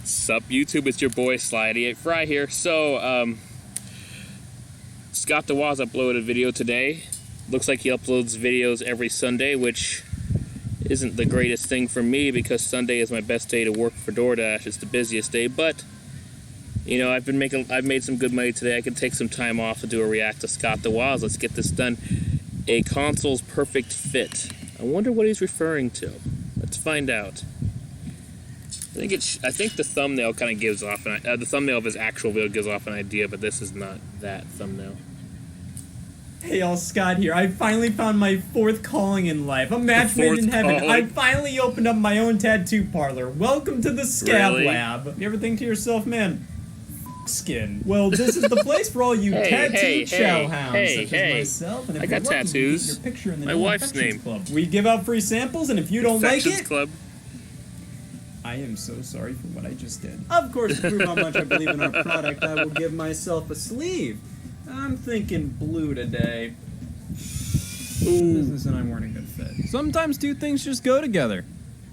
Sup YouTube, it's your boy Sly88Fry here. So, Scott DeWaz uploaded a video today. Looks like he uploads videos every Sunday, which isn't the greatest thing for me because Sunday is my best day to work for DoorDash. It's the busiest day, but you know, I've made some good money today. I can take some time off to do a react to Scott DeWaz. Let's get this done. A console's perfect fit. I wonder what he's referring to. Let's find out. I think the thumbnail kind of gives off the thumbnail of his actual video gives off an idea, but this is not that thumbnail. Hey y'all, Scott here. I finally found my fourth calling in life. A match made in heaven. Calling. I finally opened up my own tattoo parlor. Welcome to the Scab Really? Lab. You ever think to yourself, man, skin? Well, this is the place for all you tattoo chow hounds such as myself. And if I got you're lucky, tattoos. you get your picture in the My new wife's Infections name. Club. We give out free samples, and if you don't like Infections it, Club. I am so sorry for what I just did. Of course, to prove how much I believe in our product, I will give myself a sleeve. I'm thinking blue today. Business and I'm wearing a good fit. Sometimes two things just go together.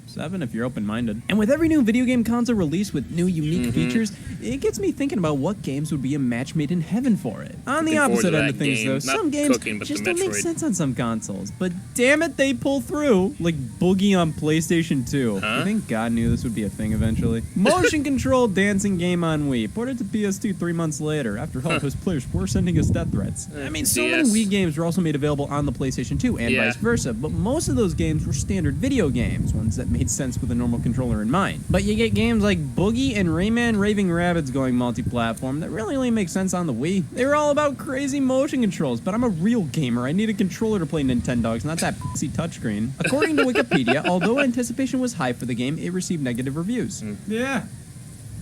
7 if you're open-minded. And with every new video game console released with new unique features, it gets me thinking about what games would be a match made in heaven for it. On the opposite end of things, though, some games just don't make sense on some consoles. But damn it, they pull through. Like Boogie on PlayStation 2. I think God knew this would be a thing eventually. Motion control dancing game on Wii. Ported to PS2 3 months later, after help his players were sending us death threats. I mean, so many Wii games were also made available on the PlayStation 2 and vice versa, but most of those games were standard video games, ones that made sense with a normal controller in mind. But you get games like Boogie and Rayman Raving Rabbids going multi-platform that really only make sense on the Wii. They were all about crazy motion controls, but I'm a real gamer. I need a controller to play Nintendogs, not that pissy touchscreen. According to Wikipedia, although anticipation was high for the game, it received negative reviews. Yeah.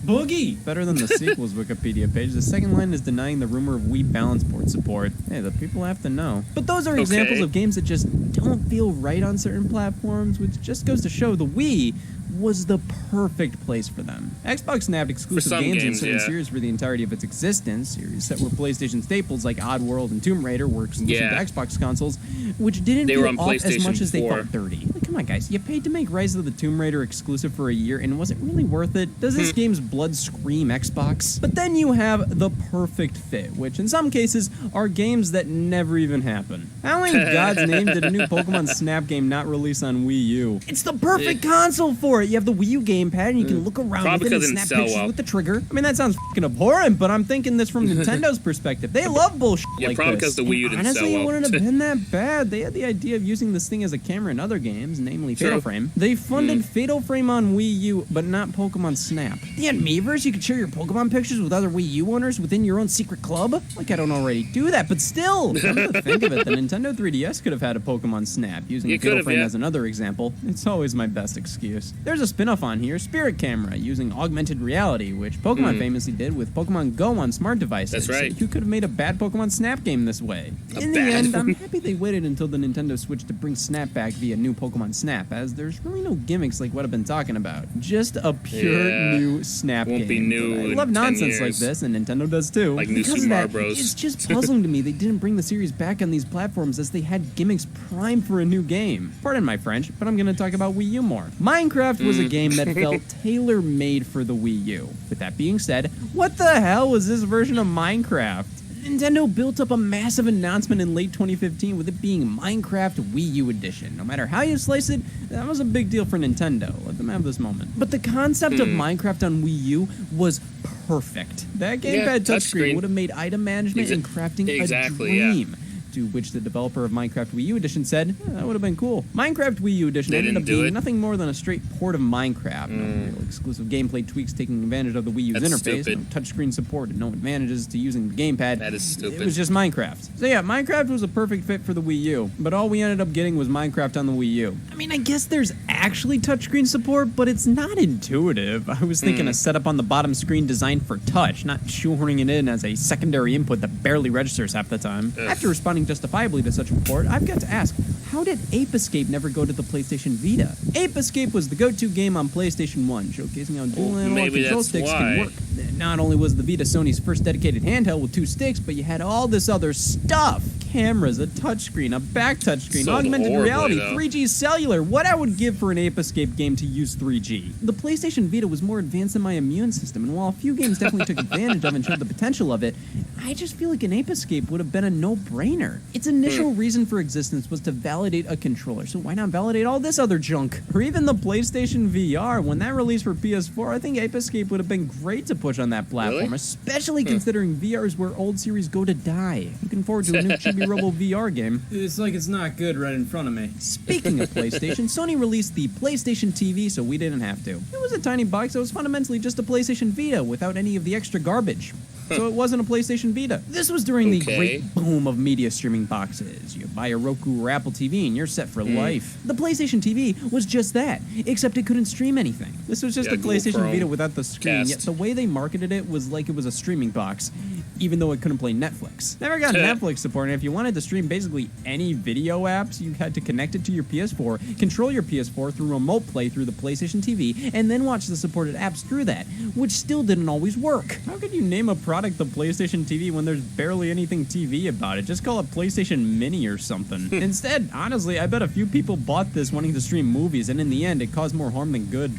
Boogie! Better than the sequel's Wikipedia page. The second line is denying the rumor of Wii balance port support. Hey, the people have to know. But those are examples of games that just don't feel right on certain platforms, which just goes to show the Wii was the perfect place for them. Xbox nabbed exclusive games in certain series for the entirety of its existence, series that were PlayStation staples like Oddworld and Tomb Raider were exclusive to Xbox consoles, which didn't feel off as much as they felt dirty. Like, come on guys, you paid to make Rise of the Tomb Raider exclusive for a year and was it really worth it? Does this game's blood scream Xbox? But then you have the perfect fit, which in some cases are games that never even happen. How in God's name did a new Pokemon Snap game not release on Wii U? It's the perfect console for it! You have the Wii U gamepad and you can look around with it and snap pictures with the trigger. I mean, that sounds fucking abhorrent, but I'm thinking this from Nintendo's perspective. They love bullshit like probably this. because the Wii U didn't honestly, sell well. it wouldn't have been that bad. They had the idea of using this thing as a camera in other games, namely Fatal Frame. They funded Fatal Frame on Wii U, but not Pokemon Snap. They had Miiverse. You could share your Pokemon pictures with other Wii U owners within your own secret club. Like I don't already do that, but still. Come to think of it, the Nintendo 3DS could have had a Pokemon Snap, using Fatal Frame as another example. It's always my best excuse. There's a spin-off on here, Spirit Camera, using augmented reality, which Pokemon famously did with Pokemon Go on smart devices. That's right. So you could have made a bad Pokemon Snap game this way. In the end, I'm happy they waited until the Nintendo Switch to bring Snap back via new Pokemon Snap, as there's really no gimmicks like what I've been talking about. Just a pure new Snap game. Won't be new I love in 10 nonsense years. like this, and Nintendo does too. Like new Because Super Mario of that, Bros. It's just puzzling to me they didn't bring the series back on these platforms as they had gimmicks primed for a new game. Pardon my French, but I'm going to talk about Wii U more. Minecraft was a game that felt tailor-made for the Wii U. With that being said, what the hell was this version of Minecraft? Nintendo built up a massive announcement in late 2015 with it being Minecraft Wii U Edition. No matter how you slice it, that was a big deal for Nintendo. Let them have this moment. But the concept of Minecraft on Wii U was perfect. That gamepad touchscreen would have made item management and crafting a dream. To which the developer of Minecraft Wii U Edition said, that would have been cool. Minecraft Wii U Edition ended up being nothing more than a straight port of Minecraft. No real exclusive gameplay tweaks taking advantage of the Wii U's interface, no touchscreen support, and no advantages to using the gamepad. That is stupid. It was just Minecraft. So yeah, Minecraft was a perfect fit for the Wii U, but all we ended up getting was Minecraft on the Wii U. I mean, I guess there's actually touchscreen support, but it's not intuitive. I was thinking a setup on the bottom screen designed for touch, not shoehorning it in as a secondary input that barely registers half the time. After responding justifiably to such a report, I've got to ask, how did Ape Escape never go to the PlayStation Vita? Ape Escape was the go-to game on PlayStation 1, showcasing how dual analog control sticks can work. Not only was the Vita Sony's first dedicated handheld with 2 sticks, but you had all this other stuff. cameras, a touchscreen, a back touchscreen, Sold augmented horribly, reality, though. 3G cellular. What I would give for an Ape Escape game to use 3G. The PlayStation Vita was more advanced than my immune system, and while a few games definitely took advantage of and showed the potential of it, I just feel like an Ape Escape would have been a no-brainer. Its initial reason for existence was to validate a controller, so why not validate all this other junk? Or even the PlayStation VR. When that released for PS4, I think Ape Escape would have been great to push on that platform, Really? especially considering VR is where old series go to die. Looking forward to a new Chibi Robo VR game. It's like it's not good right in front of me. Speaking of PlayStation, Sony released the PlayStation TV, so we didn't have to. It was a tiny box that was fundamentally just a PlayStation Vita without any of the extra garbage. So it wasn't a PlayStation Vita. This was during the Okay. great boom of media streaming boxes. You buy a Roku or Apple TV and you're set for life. The PlayStation TV was just that, except it couldn't stream anything. This was just Yeah, a Google PlayStation Chrome Vita without the screen, Cast. yet the way they marketed it was like it was a streaming box, even though it couldn't play Netflix. Never got Netflix support, and if you wanted to stream basically any video apps, you had to connect it to your PS4, control your PS4 through remote play through the PlayStation TV, and then watch the supported apps through that, which still didn't always work. How could you name a product the PlayStation TV when there's barely anything TV about it? Just call it PlayStation Mini or something. Instead, honestly, I bet a few people bought this wanting to stream movies, and in the end, it caused more harm than good.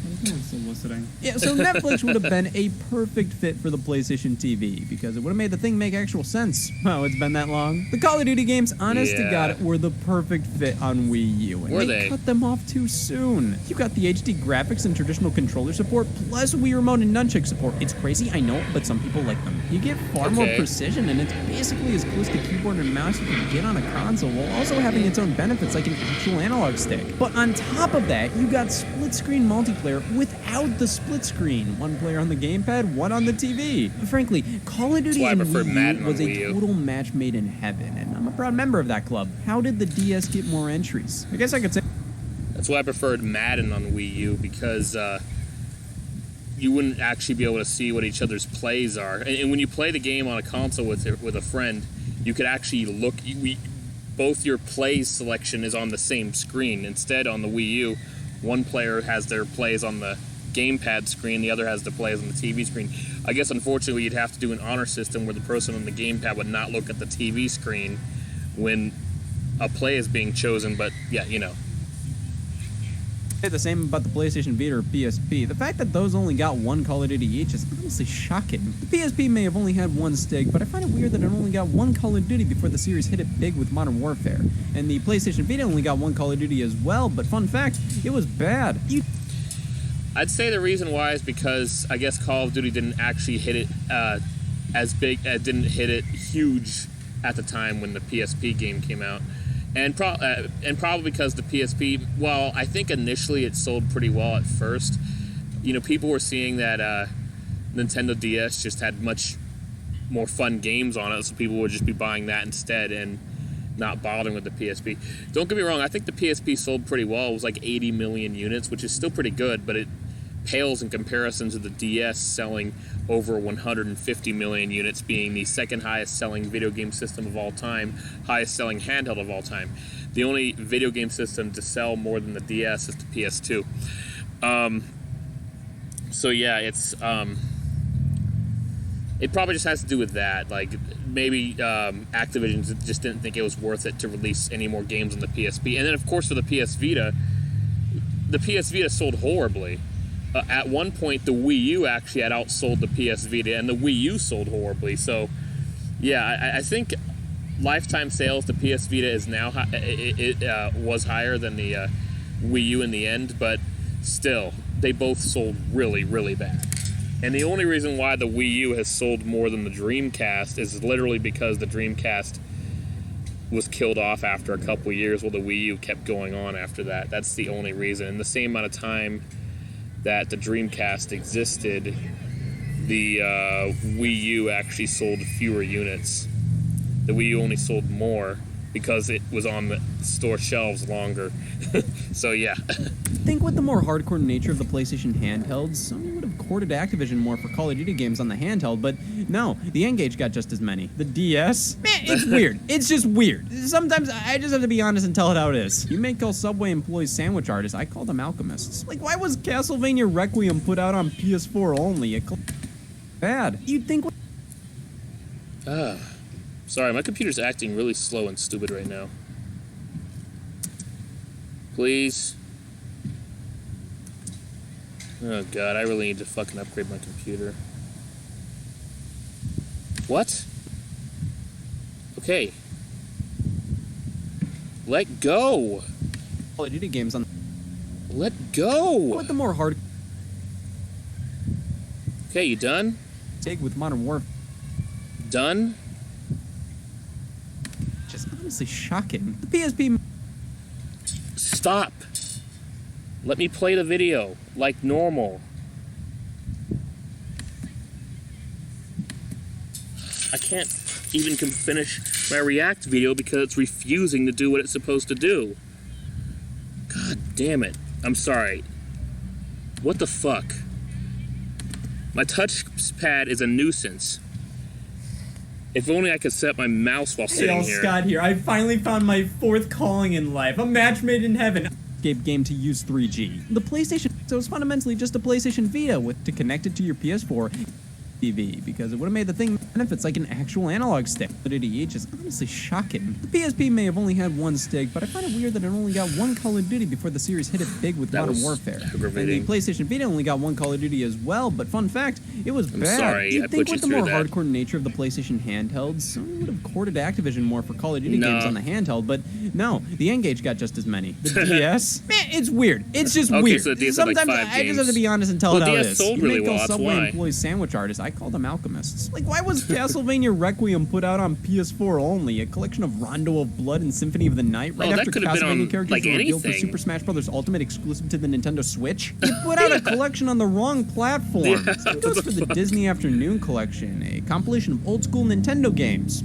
Soliciting. Yeah, so Netflix would have been a perfect fit for the PlayStation TV because it would have made the thing make actual sense. Wow, it's been that long. The Call of Duty games, honest to Yeah. God, were the perfect fit on Wii U, and Were they they? cut them off too soon. You got the HD graphics and traditional controller support, plus Wii Remote and Nunchuk support. It's crazy, I know, but some people like them. You get far more Okay. precision, and it's basically as close to keyboard and mouse you can get on a console, while also having its own benefits like an actual analog stick. But on top of that, you got split-screen multiplayer without the split screen. One player on the gamepad, one on the TV. Frankly, Call of Duty why I and prefer Wii Madden U on was Wii a U. total match made in heaven, and I'm a proud member of that club. How did the DS get more entries? I guess I could say That's why I preferred Madden on Wii U, because you wouldn't actually be able to see what each other's plays are. And when you play the game on a console with a friend, you could actually look. Both your plays selection is on the same screen. Instead, on the Wii U, one player has their plays on the gamepad screen, the other has the plays on the TV screen. I guess, unfortunately, you'd have to do an honor system where the person on the gamepad would not look at the TV screen when a play is being chosen, but yeah, you know. the same about the PlayStation Vita or PSP. The fact that those only got one Call of Duty each is honestly shocking. The PSP may have only had one stick, but I find it weird that it only got one Call of Duty before the series hit it big with Modern Warfare. And the PlayStation Vita only got one Call of Duty as well, but fun fact, it was bad. I'd say the reason why is because I guess Call of Duty didn't actually hit it as big, didn't hit it huge at the time when the PSP game came out. And probably because the PSP, well, I think initially it sold pretty well at first. You know, people were seeing that Nintendo DS just had much more fun games on it, so people would just be buying that instead and not bothering with the PSP. Don't get me wrong, I think the PSP sold pretty well. It was like 80 million units, which is still pretty good, but it pales in comparison to the DS selling over 150 million units, being the second highest selling video game system of all time, highest selling handheld of all time. The only video game system to sell more than the DS is the PS2. So yeah, it's it probably just has to do with that. Like, maybe Activision just didn't think it was worth it to release any more games on the PSP. And then, of course, for the PS Vita sold horribly. At one point, the Wii U actually had outsold the PS Vita, and the Wii U sold horribly. So, yeah, I think lifetime sales, the PS Vita is now was higher than the Wii U in the end, but still, they both sold really, really bad. And the only reason why the Wii U has sold more than the Dreamcast is literally because the Dreamcast was killed off after a couple years while the Wii U kept going on after that. That's the only reason. In the same amount of time that the Dreamcast existed, the Wii U actually sold fewer units. The Wii U only sold more because it was on the store shelves longer. So yeah. I think with the more hardcore nature of the PlayStation handhelds, Sony would have courted Activision more for Call of Duty games on the handheld, but no, the N-Gage got just as many. The DS? Man, it's weird. It's just weird. Sometimes I just have to be honest and tell it how it is. You may call Subway employees sandwich artists, I call them alchemists. Like, why was Castlevania Requiem put out on PS4 only? Bad. You'd think... Sorry, my computer's acting really slow and stupid right now. Please. Oh god, I really need to fucking upgrade my computer. What? Okay. Let go! Call of Duty games on... Let go! What the more hard... Okay, you done? Take with Modern Warfare. Done? Just honestly shocking. The PSP... Stop! Let me play the video, like normal. I can't even finish my React video because it's refusing to do what it's supposed to do. God damn it. I'm sorry. What the fuck? My touchpad is a nuisance. If only I could set my mouse while sitting here. Scott here. I finally found my fourth calling in life. A match made in heaven. Game to use 3G. The PlayStation, so it's fundamentally just a PlayStation Vita with to connect it to your PS4 TV, because it would have made the thing benefits like an actual analog stick. But it each is honestly shocking. The PSP may have only had one stick, but I find it weird that it only got one Call of Duty before the series hit it big with Modern Warfare. Aggravating. And the PlayStation Vita only got one Call of Duty as well, but fun fact, it was bad. Sorry, You'd I think put you with the through more that. hardcore nature of the PlayStation handhelds, Sony would have courted Activision more for Call of Duty games on the handheld, but no, the N-Gage got just as many. The DS? Man, it's weird. It's just Okay, weird. so the DS had, like, Sometimes 5 I just games. have to be honest and tell Well, it how it DS is. sold You really make well, those that's Subway why. employees sandwich artists. I call them alchemists. Like, why was Castlevania Requiem put out on PS4 only? A collection of Rondo of Blood and Symphony of the Night right that after could have been Castlevania on, characters like, were revealed for anything. Super Smash Bros. Ultimate exclusive to the Nintendo Switch? You put out a collection on the wrong platform. Yeah, Same goes for the Disney Afternoon Collection, a compilation of old school Nintendo games.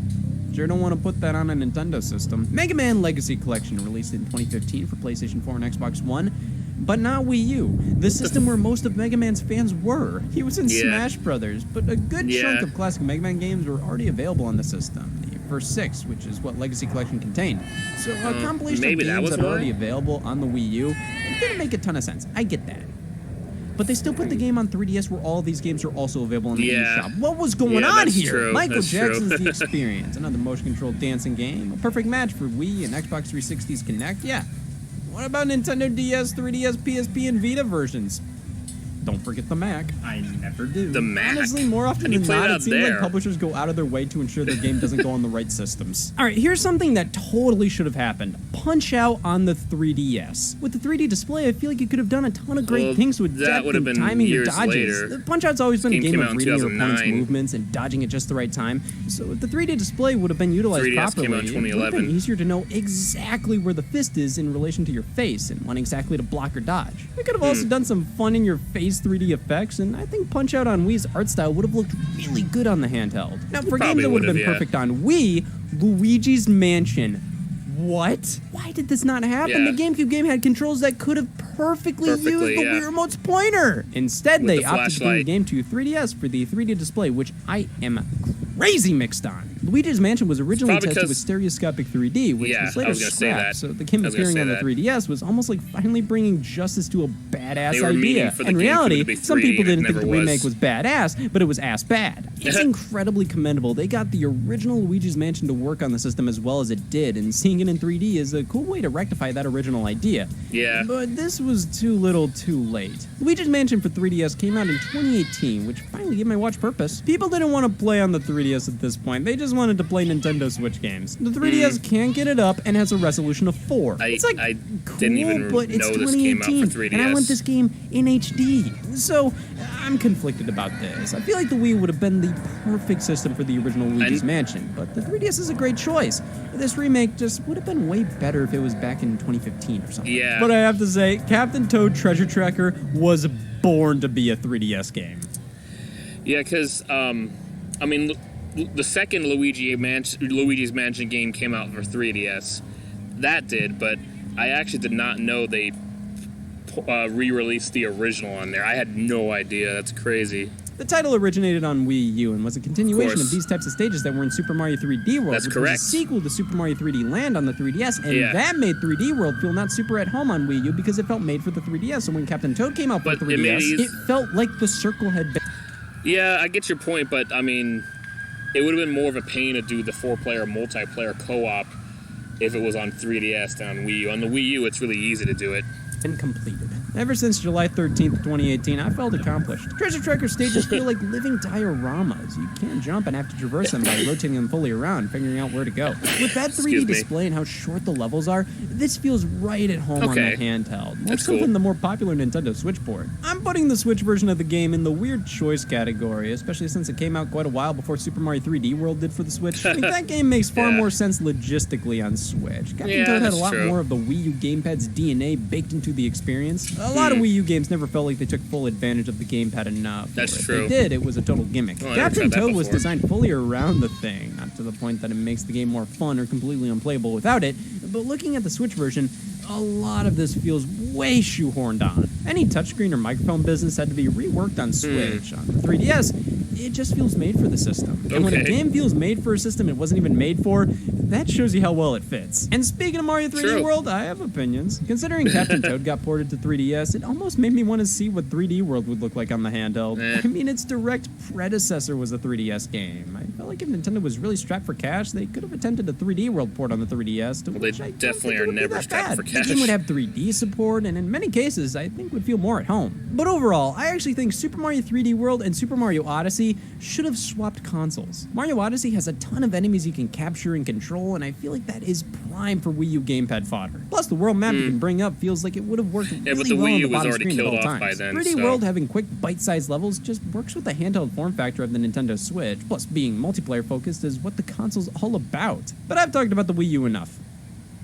Sure don't want to put that on a Nintendo system. Mega Man Legacy Collection, released in 2015 for PlayStation 4 and Xbox One, but not Wii U, the system where most of Mega Man's fans were. He was in Smash Brothers, but a good chunk of classic Mega Man games were already available on the system. The first 6, which is what Legacy Collection contained. So a compilation of games that are already available on the Wii U, it didn't make a ton of sense. I get that. But they still put the game on 3DS where all these games are also available in the eShop. What was going on that's here? true. Michael That's Jackson's true. The Experience, another motion-controlled dancing game, a perfect match for Wii and Xbox 360's Kinect. Yeah. What about Nintendo DS, 3DS, PSP, and Vita versions? Don't forget the Mac. I never do. The Mac. Honestly, more often How do you than play not, it it out seems there? like publishers go out of their way to ensure their game doesn't go on the right systems. All right, here's something that totally should have happened. Punch Out on the 3DS. With the 3D display, I feel like you could have done a ton of great things with that depth would have and been timing your years dodges. later. Punch Out's always been a Game game came of out in reading your opponent's 2009. movements and dodging at just the right time. So if the 3D display would have been utilized 3DS properly, came out in it would have 2011. been easier to know exactly where the fist is in relation to your face and when exactly to block or dodge. We could have also done some fun-in-your-face 3D effects, and I think Punch Out on Wii's art style would have looked really good on the handheld. Now, for games that would have been perfect on Wii, Luigi's Mansion. What? Why did this not happen? Yeah. The GameCube game had controls that could have perfectly used the Wii Remote's pointer. Instead, With they the opted to bring the flashlight. game to 3DS for the 3D display, which I am crazy mixed on. Luigi's Mansion was originally Probably tested with because- stereoscopic 3D, which Yeah, was I later was gonna say scrapped. that. So the game I was gonna appearing say on the that. 3DS was almost like finally bringing justice to a badass They were meaning idea. for the In GameCube reality, to be some 3D, people and it didn't think never the remake was. was badass, but it was ass bad. It's incredibly commendable. They got the original Luigi's Mansion to work on the system as well as it did, and seeing it in 3D is a cool way to rectify that original idea. Yeah. But this was too little too late. Luigi's Mansion for 3DS came out in 2018, which finally gave my watch purpose. People didn't want to play on the 3DS at this point. They just wanted to play Nintendo Switch games. The 3DS can't get it up and has a resolution of 4. It's like I cool, didn't even but it's know this came out for 2018, 3DS. and I want this game in HD. So I'm conflicted about this. I feel like the Wii would have been the perfect system for the original Luigi's Mansion, but the 3DS is a great choice. This remake just would have been way better if it was back in 2015 or something. Yeah. But I have to say, Captain Toad Treasure Tracker was born to be a 3DS game. Yeah, because, I mean, the second Luigi's Mansion game came out for 3DS. That did, but I actually did not know they re-released the original on there. I had no idea. That's crazy. The title originated on Wii U and was a continuation Of of these types of stages that were in Super Mario 3D World, That's which correct. was a sequel to Super Mario 3D Land on the 3DS, and Yeah. that made 3D World feel not super at home on Wii U because it felt made for the 3DS, so when Captain Toad came out for But it 3DS, made it felt like the circle had been... Yeah, I get your point, but, I mean, it would have been more of a pain to do the 4-player multiplayer co-op if it was on 3DS than on Wii U. On the Wii U, it's really easy to do it. And completed. Ever since July 13th, 2018, I felt accomplished. Treasure Tracker stages feel like living dioramas. You can't jump and have to traverse them by rotating them fully around, figuring out where to go. With that 3D display and how short the levels are, this feels right at home on the handheld. More so than the more popular Nintendo Switch port. I'm putting the Switch version of the game in the weird choice category, especially since it came out quite a while before Super Mario 3D World did for the Switch. I mean, that game makes far more sense logistically on Switch. Captain Toad had a lot more of the Wii U gamepad's DNA baked into the experience. A lot of Wii U games never felt like they took full advantage of the gamepad enough. That's If true. they did, it was a total gimmick. Captain Toad was designed fully around the thing, not to the point that it makes the game more fun or completely unplayable without it, but looking at the Switch version, a lot of this feels way shoehorned on. Any touchscreen or microphone business had to be reworked on Switch. On the 3DS, it just feels made for the system. And when a game feels made for a system it wasn't even made for, that shows you how well it fits. And speaking of Mario 3D World, I have opinions. Considering Captain Toad got ported to 3DS, it almost made me want to see what 3D World would look like on the handheld. I mean, its direct predecessor was a 3DS game. I felt like if Nintendo was really strapped for cash, they could have attempted a 3D World port on the 3DS. Well, they definitely are never strapped for cash. The game would have 3D support, and in many cases, I think would feel more at home. But overall, I actually think Super Mario 3D World and Super Mario Odyssey should have swapped consoles. Mario Odyssey has a ton of enemies you can capture and control, and I feel like that is prime for Wii U gamepad fodder. Plus, the world map you can bring up feels like it would have worked really but the well Wii on U the was bottom already screen at killed all off by times. then, 3D so- World having quick, bite-sized levels just works with the handheld form factor of the Nintendo Switch, plus being multiplayer-focused is what the console's all about. But I've talked about the Wii U enough.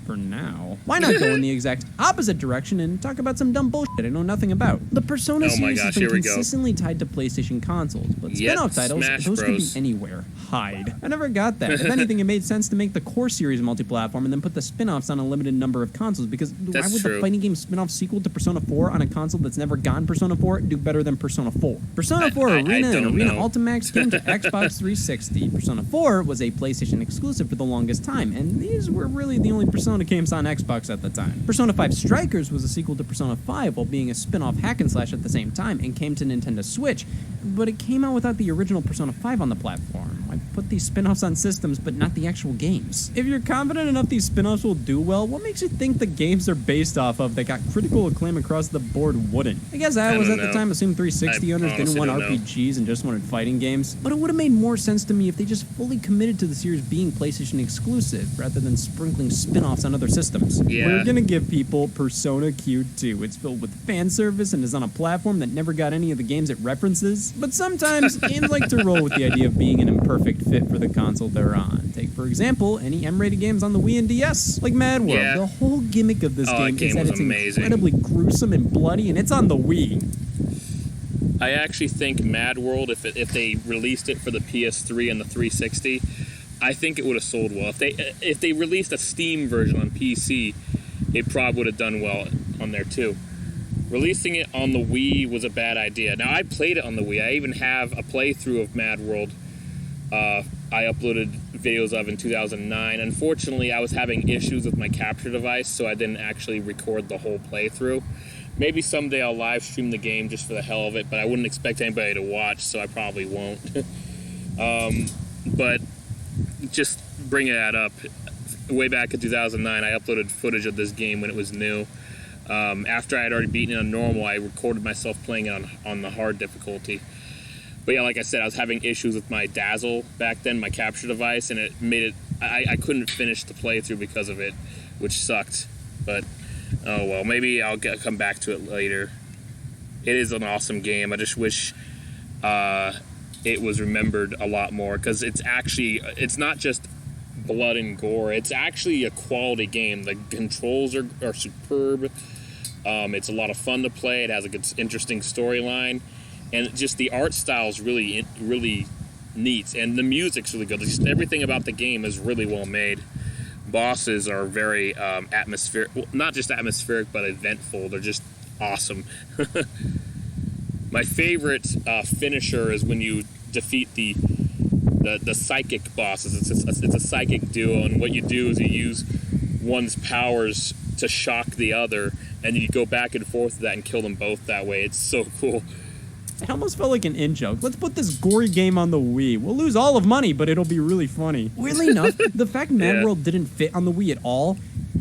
For now. Why not go in the exact opposite direction and talk about some dumb bullshit I know nothing about? The Persona series has been consistently tied to PlayStation consoles, but spin-off titles, those could be anywhere. Hide. I never got that. If anything, it made sense to make the core series multi-platform and then put the spin-offs on a limited number of consoles, because why would the fighting game spin-off sequel to Persona 4 on a console that's never gone Persona 4 do better than Persona 4? Persona 4 Arena and Arena Ultimax came to Xbox 360. Persona 4 was a PlayStation exclusive for the longest time, and these were really the only Persona games on Xbox at the time. Persona 5 Strikers was a sequel to Persona 5 while being a spin-off hack and slash at the same time and came to Nintendo Switch, but it came out without the original Persona 5 on the platform. I put these spin-offs on systems but not the actual games. If you're confident enough these spin-offs will do well, what makes you think the games they're based off of that got critical acclaim across the board wouldn't? I guess I was at the time assumed 360 owners didn't want RPGs and just wanted fighting games, but it would have made more sense to me if they just fully committed to the series being PlayStation exclusive rather than sprinkling spin-offs on other systems. We're gonna give people Persona Q2. It's filled with fan service and is on a platform that never got any of the games it references, but sometimes games like to roll with the idea of being an imperfect fit for the console they're on. Take, for example, any M-rated games on the Wii and DS, like Mad World. The whole gimmick of this game is that it's incredibly gruesome and bloody, and it's on the Wii. I actually think Mad World, if they released it for the PS3 and the 360, I think it would have sold well. If they released a Steam version on PC, it probably would have done well on there too. Releasing it on the Wii was a bad idea. Now, I played it on the Wii. I even have a playthrough of Mad World I uploaded videos of in 2009. Unfortunately, I was having issues with my capture device, so I didn't actually record the whole playthrough. Maybe someday I'll live stream the game just for the hell of it, but I wouldn't expect anybody to watch, so I probably won't. But just bringing that up, way back in 2009, I uploaded footage of this game when it was new. After I had already beaten it on normal, I recorded myself playing it on the hard difficulty. But yeah, like I said, I was having issues with my Dazzle back then, my capture device, and it made it, I couldn't finish the playthrough because of it, which sucked. But, oh well, maybe I'll come back to it later. It is an awesome game. I just wish it was remembered a lot more, because it's not just blood and gore. It's actually a quality game. The controls are superb. It's a lot of fun to play. It has a good, interesting storyline, and just the art style is really, really neat, and the music's really good. Just everything about the game is really well made. Bosses are very atmospheric. Well, not just atmospheric, but eventful. They're just awesome. My favorite finisher is when you defeat the psychic bosses. It's a psychic duo, and what you do is you use one's powers to shock the other, and you go back and forth with that and kill them both that way. It's so cool. It almost felt like an in-joke. Let's put this gory game on the Wii. We'll lose all of money, but it'll be really funny. Weirdly enough, the fact Mad World didn't fit on the Wii at all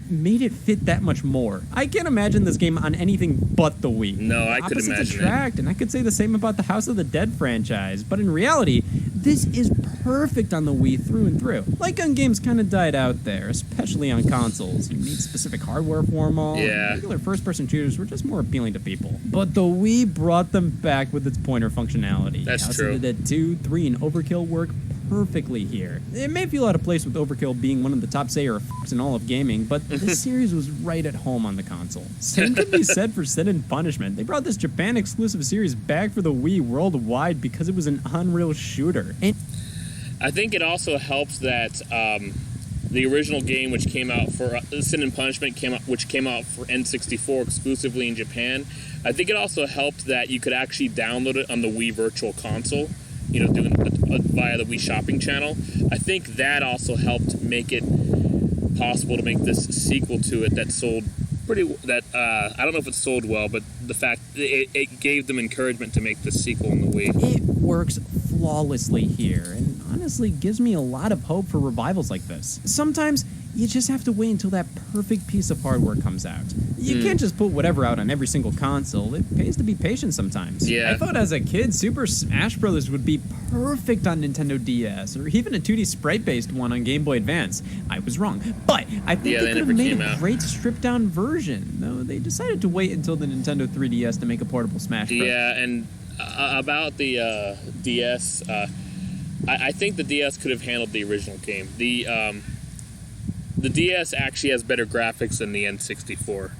made it fit that much more. I can't imagine this game on anything but the Wii. No, I could imagine Opposites attract, and I could say the same about the House of the Dead franchise, but in reality, this is perfect on the Wii through and through. Light gun games kind of died out there, especially on consoles. You need specific hardware for them all. Yeah. Regular first-person shooters were just more appealing to people. But the Wii brought them back with its pointer functionality. That's House true. of the Dead 2, 3, and Overkill work perfectly here. It may feel out of place with Overkill being one of the top Sayer f***s in all of gaming, but this series was right at home on the console. Same could be said for Sin and Punishment. They brought this Japan-exclusive series back for the Wii worldwide because it was an unreal shooter. And I think it also helps that the original game, which came out for Sin and Punishment, which came out for N64 exclusively in Japan. I think it also helped that you could actually download it on the Wii Virtual Console, you know, doing via the Wii Shopping channel. I think that also helped make it possible to make this sequel to it that sold pretty. I don't know if it sold well, but the fact it gave them encouragement to make this sequel on the Wii. it works flawlessly here, and honestly gives me a lot of hope for revivals like this. Sometimes you just have to wait until that perfect piece of hardware comes out. You can't just put whatever out on every single console. It pays to be patient sometimes. Yeah. I thought as a kid, Super Smash Bros. Would be perfect on Nintendo DS, or even a 2D sprite-based one on Game Boy Advance. I was wrong. But I think Yeah, they they could have never made came a out. great stripped-down version, though they decided to wait until the Nintendo 3DS to make a portable Smash Bros. Yeah, and about the DS, I think the DS could have handled the original game. The DS actually has better graphics than the N64.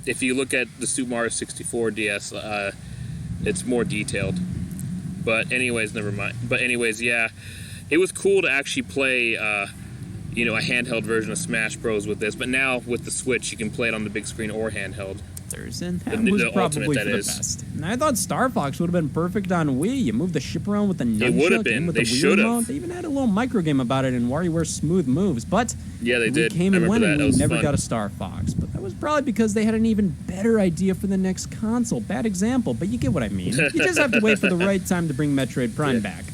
If you look at the Super Mario 64 DS, it's more detailed. But anyways, never mind. But anyways, yeah, it was cool to actually play, a handheld version of Smash Bros. With this. But now with the Switch, you can play it on the big screen or handheld. And that The was Ultimate, probably that for the is. best. And I thought Star Fox would have been perfect on Wii. You move the ship around with the nunchuck. It would have been. And with They the Wii should have. remote. They even had a little micro game about it in WarioWare Smooth Moves. But Yeah, they we did. came I and remember went, that. and That we was never fun. got a Star Fox. But that was probably because they had an even better idea for the next console. Bad example, but you get what I mean. You just have to wait for the right time to bring Metroid Prime back.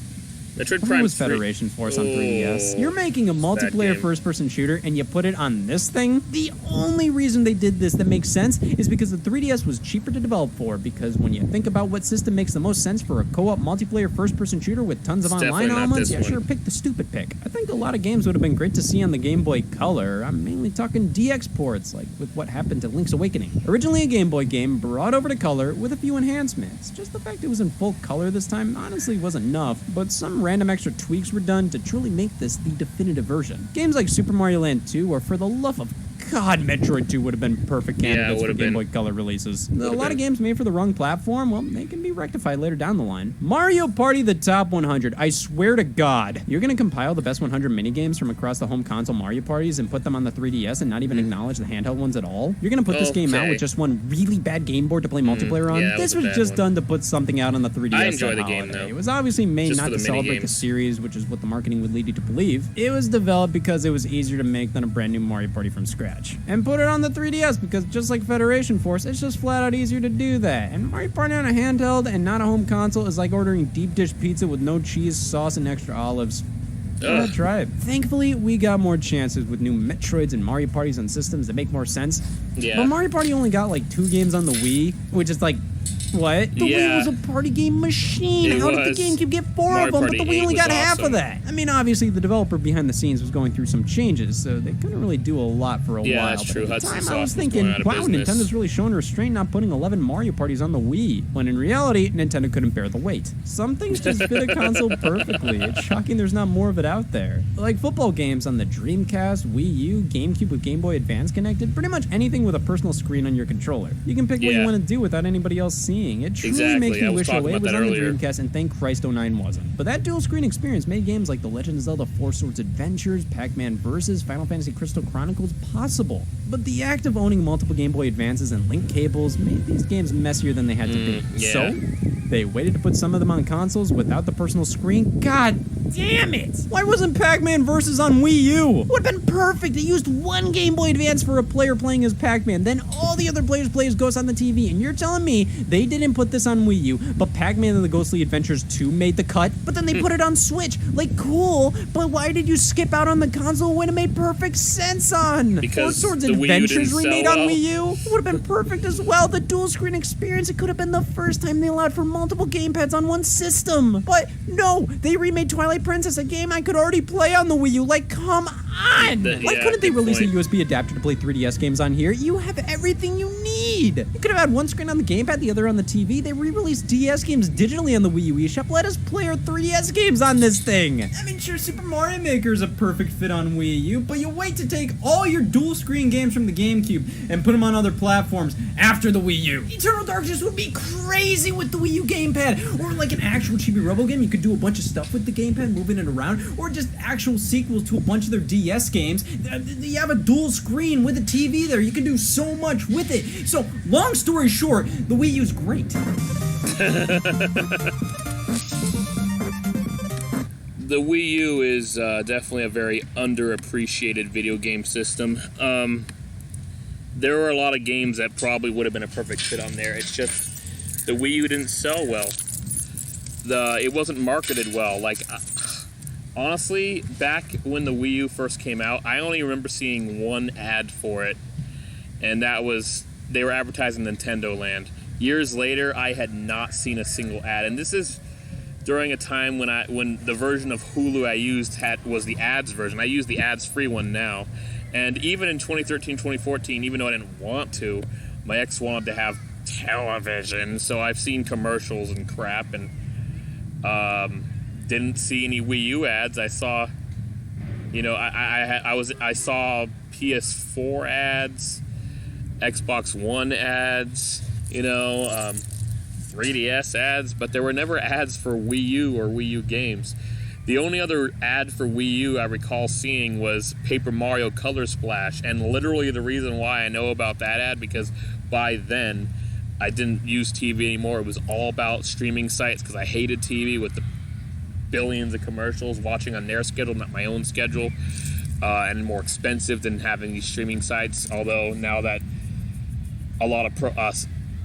Metroid Prime Prime was 3. Federation Force on 3DS. You're making a multiplayer game. first-person shooter, and you put it on this thing? The only reason they did this that makes sense is because the 3DS was cheaper to develop for, because when you think about what system makes the most sense for a co-op multiplayer first-person shooter with tons of It's online definitely not elements, this yeah, one. sure, pick the stupid pick. I think a lot of games would have been great to see on the Game Boy Color. I'm mainly talking DX ports, like with what happened to Link's Awakening. Originally a Game Boy game, brought over to Color with a few enhancements. Just the fact it was in full color this time honestly was enough, but some random extra tweaks were done to truly make this the definitive version. Games like Super Mario Land 2, or for the love of God, Metroid 2 would have been perfect Yeah, it candidates would for have Game been. Boy Color releases. A Would've lot of been. games made for the wrong platform, well, they can be rectified later down the line. Mario Party the Top 100. I swear to God, you're going to compile the best 100 minigames from across the home console Mario parties and put them on the 3DS and not even acknowledge the handheld ones at all? You're going to put this game out Okay. with just one really bad game board to play multiplayer on? yeah, it This was a was bad just one. done to put something out on the 3DS I enjoy at the game, holiday. though. It was obviously made Just not for to the celebrate the minigames. series, which is what the marketing would lead you to believe. It was developed because it was easier to make than a brand new Mario Party from scratch. And put it on the 3DS because just like Federation Force, it's just flat out easier to do that. And Mario Party on a handheld and not a home console is like ordering deep dish pizza with no cheese, sauce, and extra olives. Go ahead, try it. Thankfully, we got more chances with new Metroids and Mario Parties on systems that make more sense. Yeah. But Mario Party only got like 2 games on the Wii, which is like, what? The Wii Yeah. was a party game machine. It How did was. the GameCube get 4 Mario of them, but Party the Wii 8 only was got half of awesome. that? I mean, obviously, the developer behind the scenes was going through some changes, so they couldn't really do a lot for a Yeah, while. that's But true. at the Hudson time, Soft I was was thinking, going out of wow, business. Nintendo's really showing restraint not putting 11 Mario parties on the Wii, when in reality, Nintendo couldn't bear the weight. Some things just fit a console perfectly. It's shocking there's not more of it out there. Like football games on the Dreamcast, Wii U, GameCube with Game Boy Advance connected, pretty much anything with a personal screen on your controller. You can pick what you Yeah. want to do without anybody else seeing. It truly Exactly. makes me I was wish talking 08 about was that on the earlier. Dreamcast, and thank Christ 09 wasn't. But that dual screen experience made games like The Legend of Zelda 4 Swords Adventures, Pac-Man Vs., Final Fantasy Crystal Chronicles possible. But the act of owning multiple Game Boy Advances and link cables made these games messier than they had to be. yeah. So, they waited to put some of them on consoles without the personal screen. God damn it! Why wasn't Pac-Man Versus on Wii U? Would've been perfect. It used one Game Boy Advance for a player playing as Pac-Man, then all the other players play as Ghost on the TV, and you're telling me they didn't put this on Wii U, but Pac-Man and the Ghostly Adventures 2 made the cut, but then they put it on Switch. Like, cool, but why did you skip out on the console when it made perfect sense on? Because Four Swords the Wii U Adventures didn't remade sell on well. Wii U would have been perfect as well. The dual screen experience, it could have been the first time they allowed for multiple gamepads on one system. But no, they remade Twilight Princess, a game I could already play on the Wii U. Like, come on! Why couldn't they release a USB adapter to play 3DS games on here? You have everything you need. You could have had one screen on the gamepad, the other on the TV. They re-released DS games digitally on the Wii U eShop. Let us play our 3DS games on this thing. I mean, sure, Super Mario Maker is a perfect fit on Wii U, but you wait to take all your dual screen games from the GameCube and put them on other platforms after the Wii U. Eternal Darkness would be crazy with the Wii U gamepad, or like an actual Chibi Robo game. You could do a bunch of stuff with the gamepad, moving it around, or just actual sequels to a bunch of their DS games. You have a dual screen with a TV there. You can do so much with it. So, long story short, the Wii U's great. The Wii U is definitely a very underappreciated video game system. There were a lot of games that probably would have been a perfect fit on there. It's just the Wii U didn't sell well. It wasn't marketed well. Like, honestly, back when the Wii U first came out, I only remember seeing one ad for it, and that was they were advertising Nintendo Land. Years later, I had not seen a single ad, and this is during a time when the version of Hulu I used was the ads version. I use the ads-free one now. And even in 2013, 2014, even though I didn't want to, my ex wanted to have television, so I've seen commercials and crap, and didn't see any Wii U ads. I saw, I saw PS4 ads, Xbox One ads, 3DS ads, but there were never ads for Wii U or Wii U games. The only other ad for Wii U I recall seeing was Paper Mario Color Splash, and literally the reason why I know about that ad, because by then I didn't use TV anymore. It was all about streaming sites, because I hated TV with the billions of commercials, watching on their schedule, not my own schedule, and more expensive than having these streaming sites, although now that a lot of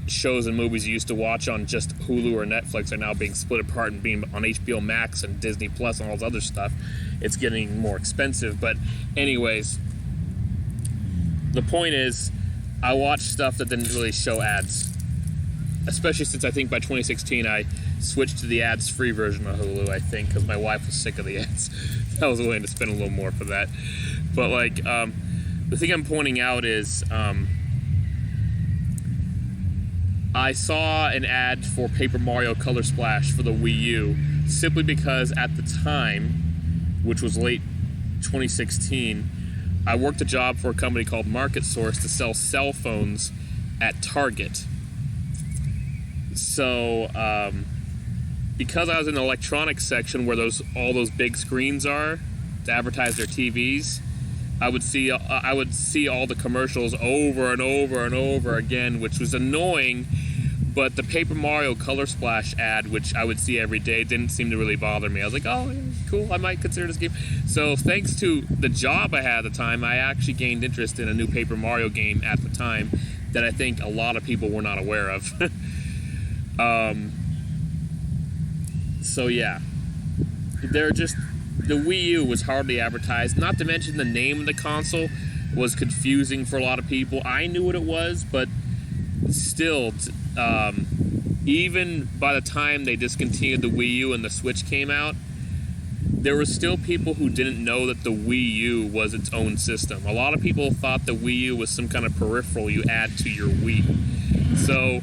shows and movies you used to watch on just Hulu or Netflix are now being split apart and being on HBO Max and Disney Plus and all this other stuff. It's getting more expensive. But anyways, the point is, I watched stuff that didn't really show ads. Especially since I think by 2016 I switched to the ads-free version of Hulu, I think, because my wife was sick of the ads. I was willing to spend a little more for that. But the thing I'm pointing out is, I saw an ad for Paper Mario Color Splash for the Wii U simply because at the time, which was late 2016, I worked a job for a company called Market Source to sell cell phones at Target. So, because I was in the electronics section where all those big screens are to advertise their TVs, I would see all the commercials over and over and over again, which was annoying. But the Paper Mario Color Splash ad, which I would see every day, didn't seem to really bother me. I was like, oh, yeah, cool, I might consider this game. So thanks to the job I had at the time, I actually gained interest in a new Paper Mario game at the time that I think a lot of people were not aware of. So yeah, the Wii U was hardly advertised, not to mention the name of the console was confusing for a lot of people. I knew what it was, but still, even by the time they discontinued the Wii U and the Switch came out, there were still people who didn't know that the Wii U was its own system. A lot of people thought the Wii U was some kind of peripheral you add to your Wii. So,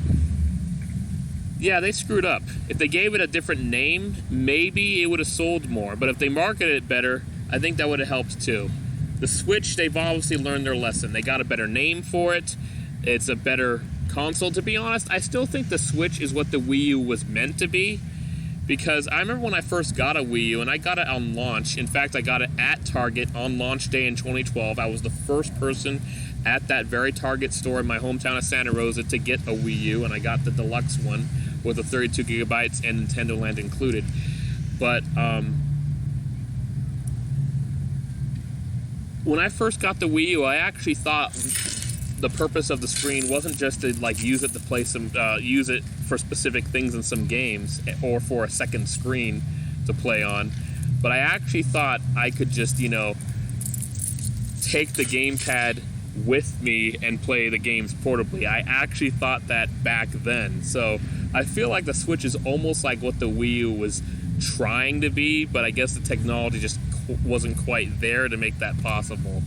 yeah, they screwed up. If they gave it a different name, maybe it would have sold more. But if they marketed it better, I think that would have helped too. The Switch, they've obviously learned their lesson. They got a better name for it. It's a better console. To be honest, I still think the Switch is what the Wii U was meant to be, because I remember when I first got a Wii U, and I got it on launch. In fact, I got it at Target on launch day in 2012. I was the first person at that very Target store in my hometown of Santa Rosa to get a Wii U, and I got the deluxe one with the 32 gigabytes and Nintendo Land included. But when I first got the Wii U, I actually thought the purpose of the screen wasn't just to like use it to play some, use it for specific things in some games or for a second screen to play on, but I actually thought I could just, you know, take the gamepad with me and play the games portably. I actually thought that back then. So I feel like the Switch is almost like what the Wii U was trying to be, but I guess the technology just wasn't quite there to make that possible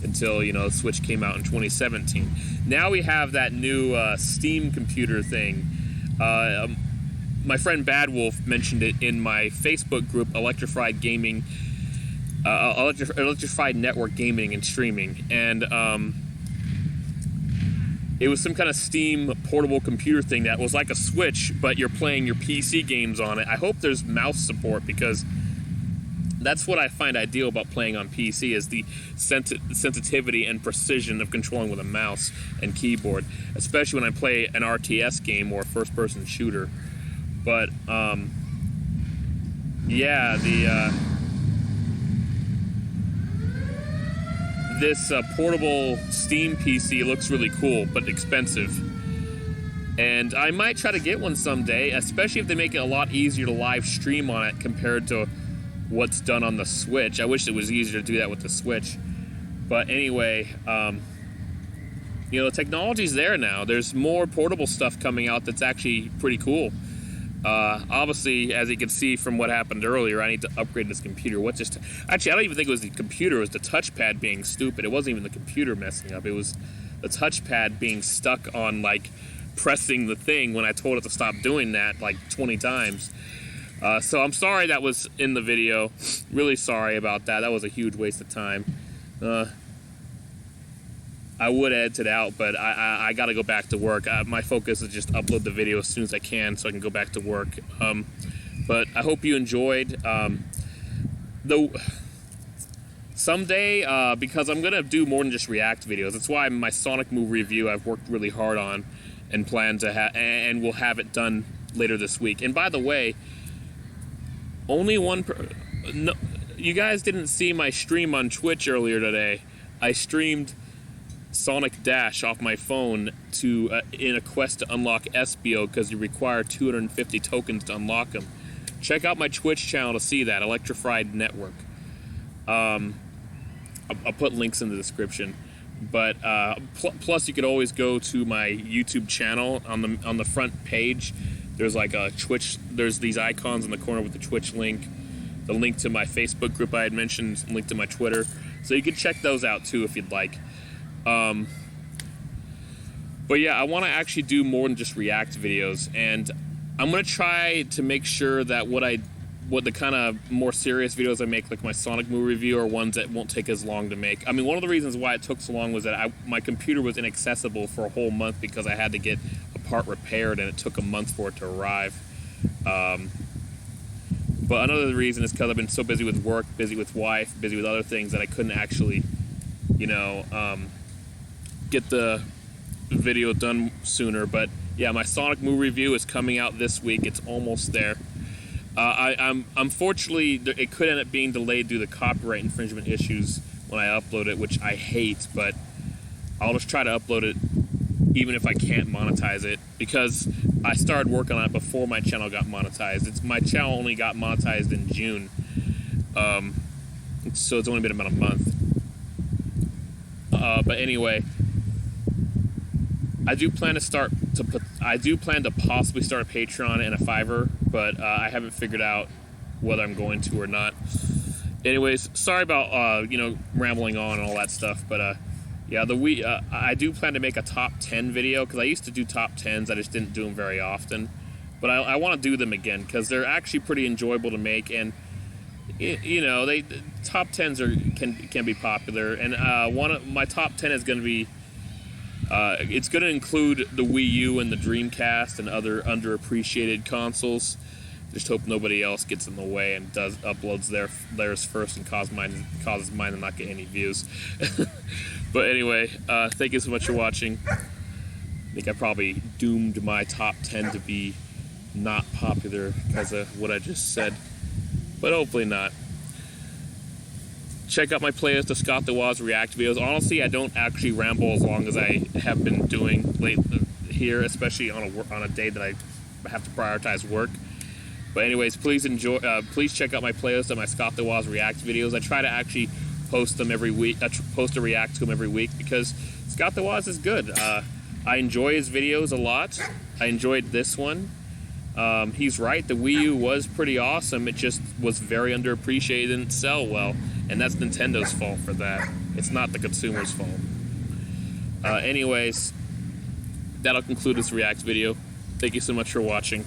until, you know, the Switch came out in 2017. Now we have that new Steam computer thing. My friend Bad Wolf mentioned it in my Facebook group, Electrified Gaming, Electrified Network Gaming and Streaming, and it was some kind of Steam portable computer thing that was like a Switch, but you're playing your PC games on it. I hope there's mouse support, because that's what I find ideal about playing on PC, is the sensitivity and precision of controlling with a mouse and keyboard, especially when I play an RTS game or a first-person shooter. But, yeah, this portable Steam PC looks really cool, but expensive. And I might try to get one someday, especially if they make it a lot easier to live stream on it compared to what's done on the Switch. I wish it was easier to do that with the Switch. But anyway, you know, the technology's there now. There's more portable stuff coming out that's actually pretty cool. Obviously, as you can see from what happened earlier, I need to upgrade this computer. Actually, I don't even think it was the computer. It was the touchpad being stupid. It wasn't even the computer messing up. It was the touchpad being stuck on, like, pressing the thing when I told it to stop doing that, like, 20 times. So I'm sorry that was in the video. Really sorry about that. That was a huge waste of time. I would edit it out, but I got to go back to work. My focus is just upload the video as soon as I can so I can go back to work. But I hope you enjoyed. Though someday, because I'm going to do more than just react videos. That's why my Sonic movie review I've worked really hard on and plan to and we'll have it done later this week. And by the way, only no, you guys didn't see my stream on Twitch earlier today. I streamed Sonic Dash off my phone to in a quest to unlock Espio, because you require 250 tokens to unlock them. Check out my Twitch channel to see that, Electrified Network. I'll put links in the description. But plus, you could always go to my YouTube channel. On the front page, there's like a Twitch. There's these icons in the corner with the Twitch link, the link to my Facebook group I had mentioned, a link to my Twitter. So you can check those out too if you'd like. But yeah, I want to actually do more than just react videos, and I'm gonna try to make sure that what the kind of more serious videos I make, like my Sonic movie review, are ones that won't take as long to make. I mean, one of the reasons why it took so long was that my computer was inaccessible for a whole month because I had to get a part repaired, and it took a month for it to arrive. But another reason is because I've been so busy with work, busy with wife, busy with other things, that I couldn't actually, you know, get the video done sooner. But yeah, my Sonic movie review is coming out this week. It's almost there. I'm unfortunately, it could end up being delayed due to copyright infringement issues when I upload it, which I hate, but I'll just try to upload it even if I can't monetize it, because I started working on it before my channel got monetized. My channel only got monetized in June, so it's only been about a month. But anyway, I do plan to possibly start a Patreon and a Fiverr, but I haven't figured out whether I'm going to or not. Anyways, sorry about you know, rambling on and all that stuff, but yeah, I do plan to make a top 10 video, because I used to do top 10s. I just didn't do them very often, but I want to do them again because they're actually pretty enjoyable to make, and you know, top 10s can be popular. And one of my top 10 is going to be. It's going to include the Wii U and the Dreamcast and other underappreciated consoles. Just hope nobody else gets in the way and uploads theirs first and causes mine to not get any views. But anyway, thank you so much for watching. I think I probably doomed my top 10 to be not popular because of what I just said, but hopefully not. Check out my playlist of Scott the Woz React videos. Honestly, I don't actually ramble as long as I have been doing lately here, especially on a day that I have to prioritize work. But anyways, please check out my playlist of my Scott the Woz React videos. I try to actually post them every week. Post a react to them every week because Scott the Woz is good. I enjoy his videos a lot. I enjoyed this one. He's right. The Wii U was pretty awesome. It just was very underappreciated and didn't sell well. And that's Nintendo's fault for that. It's not the consumer's fault. Anyways, that'll conclude this React video. Thank you so much for watching.